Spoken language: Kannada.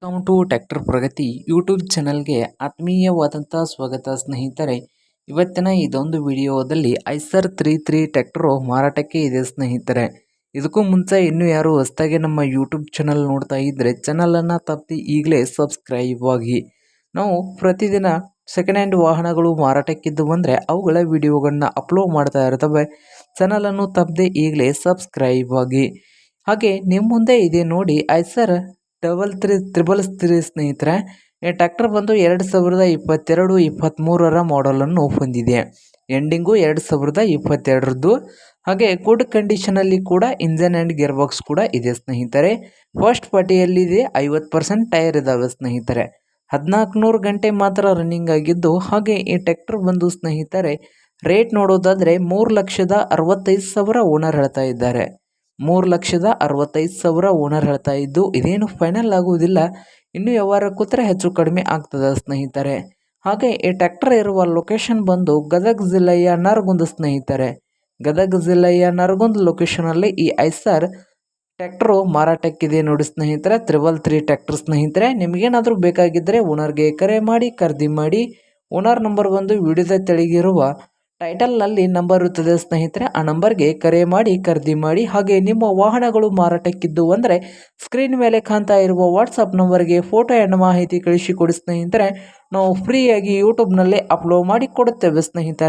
Welcome to tractor Pragati YouTube ಚಾನಲ್ಗೆ ಆತ್ಮೀಯವಾದಂಥ ಸ್ವಾಗತ ಸ್ನೇಹಿತರೆ. ಇವತ್ತಿನ ಇದೊಂದು ವಿಡಿಯೋದಲ್ಲಿ ಐಸರ್ 33 ಟ್ರ್ಯಾಕ್ಟರು ಮಾರಾಟಕ್ಕೆ ಇದೆ ಸ್ನೇಹಿತರೆ. ಇದಕ್ಕೂ ಮುಂಚೆ ಇನ್ನೂ ಯಾರು ಹೊಸದಾಗಿ ನಮ್ಮ ಯೂಟ್ಯೂಬ್ ಚಾನಲ್ ನೋಡ್ತಾ ಇದ್ದರೆ ಚಾನಲನ್ನು ತಪ್ಪದೆ ಈಗಲೇ ಸಬ್ಸ್ಕ್ರೈಬ್ ಆಗಿ. ನಾವು ಪ್ರತಿದಿನ ಸೆಕೆಂಡ್ ಹ್ಯಾಂಡ್ ವಾಹನಗಳು ಮಾರಾಟಕ್ಕಿದ್ದು ಬಂದರೆ ಅವುಗಳ ವಿಡಿಯೋಗಳನ್ನ ಅಪ್ಲೋಡ್ ಮಾಡ್ತಾ ಇರ್ತವೆ. ಚಾನಲನ್ನು ತಪ್ಪದೆ ಈಗಲೇ ಸಬ್ಸ್ಕ್ರೈಬ್ ಆಗಿ. ಹಾಗೆ ನಿಮ್ಮ ಮುಂದೆ ಇದೆ ನೋಡಿ ಐಸರ್ 333 ಸ್ನೇಹಿತರೆ. ಈ ಟ್ರ್ಯಾಕ್ಟರ್ ಬಂದು 2022-23 ಮಾಡೆಲನ್ನು ಹೊಂದಿದೆ. ಎಂಡಿಂಗು 2022ರದ್ದು. ಹಾಗೆ ಗುಡ್ ಕಂಡೀಷನಲ್ಲಿ ಕೂಡ ಇಂಜನ್ ಆ್ಯಂಡ್ ಗೇರ್ ಬಾಕ್ಸ್ ಕೂಡ ಇದೆ ಸ್ನೇಹಿತರೆ. ಫಸ್ಟ್ ಪಾರ್ಟಿಯಲ್ಲಿದೆ, 50% ಟೈರ್ ಇದ್ದಾವೆ ಸ್ನೇಹಿತರೆ. 1400 ಗಂಟೆ ಮಾತ್ರ ರನ್ನಿಂಗ್ ಆಗಿದ್ದು, ಹಾಗೆ ಈ ಟ್ರ್ಯಾಕ್ಟರ್ ಬಂದು ಸ್ನೇಹಿತರೆ ರೇಟ್ ನೋಡೋದಾದರೆ 3,65,000 ಓನರ್ ಹೇಳ್ತಾ ಇದ್ದಾರೆ. 3,65,000 ಓನರ್ ಹೇಳ್ತಾ ಇದ್ದು, ಇದೇನು ಫೈನಲ್ ಆಗುವುದಿಲ್ಲ, ಇನ್ನೂ ವ್ಯವಹಾರ ಕೂತ್ರೆ ಹೆಚ್ಚು ಕಡಿಮೆ ಆಗ್ತದೆ ಸ್ನೇಹಿತರೆ. ಹಾಗೆ ಈ ಟ್ರ್ಯಾಕ್ಟರ್ ಇರುವ ಲೊಕೇಶನ್ ಬಂದು ಗದಗ ಜಿಲ್ಲೆಯ ನರಗುಂದ ಸ್ನೇಹಿತರೆ. ಗದಗ ಜಿಲ್ಲೆಯ ನರಗುಂದ ಲೊಕೇಶನಲ್ಲಿ ಈ ಐಸರ್ ಟ್ರ್ಯಾಕ್ಟರು ಮಾರಾಟಕ್ಕಿದೆ ನೋಡಿ ಸ್ನೇಹಿತರೆ. 333 ಟ್ರ್ಯಾಕ್ಟರ್ ಸ್ನೇಹಿತರೆ. ನಿಮಗೇನಾದರೂ ಬೇಕಾಗಿದ್ದರೆ ಓನರ್ಗೆ ಕರೆ ಮಾಡಿ ಖರೀದಿ ಮಾಡಿ. ಓನರ್ ನಂಬರ್ ಬಂದು ವಿಡಿಯೋದ ತೆಳಗಿರುವ ಟೈಟಲ್ನಲ್ಲಿ ನಂಬರ್ ಇರುತ್ತದೆ ಸ್ನೇಹಿತರೆ. ಆ ನಂಬರ್ಗೆ ಕರೆ ಮಾಡಿ ಖರೀದಿ ಮಾಡಿ. ಹಾಗೆ ನಿಮ್ಮ ವಾಹನಗಳು ಮಾರಾಟಕ್ಕಿದ್ದು ಅಂದರೆ ಸ್ಕ್ರೀನ್ ಮೇಲೆ ಕಾಣ್ತಾ ಇರುವ ವಾಟ್ಸಪ್ ನಂಬರ್ಗೆ ಫೋಟೋ ಆ್ಯಂಡ್ ಮಾಹಿತಿ ಕಳಿಸಿಕೊಡಿ ಸ್ನೇಹಿತರೆ. ನಾವು ಫ್ರೀಯಾಗಿ ಯೂಟ್ಯೂಬ್ನಲ್ಲಿ ಅಪ್ಲೋಡ್ ಮಾಡಿ ಕೊಡುತ್ತೇವೆ ಸ್ನೇಹಿತರೆ.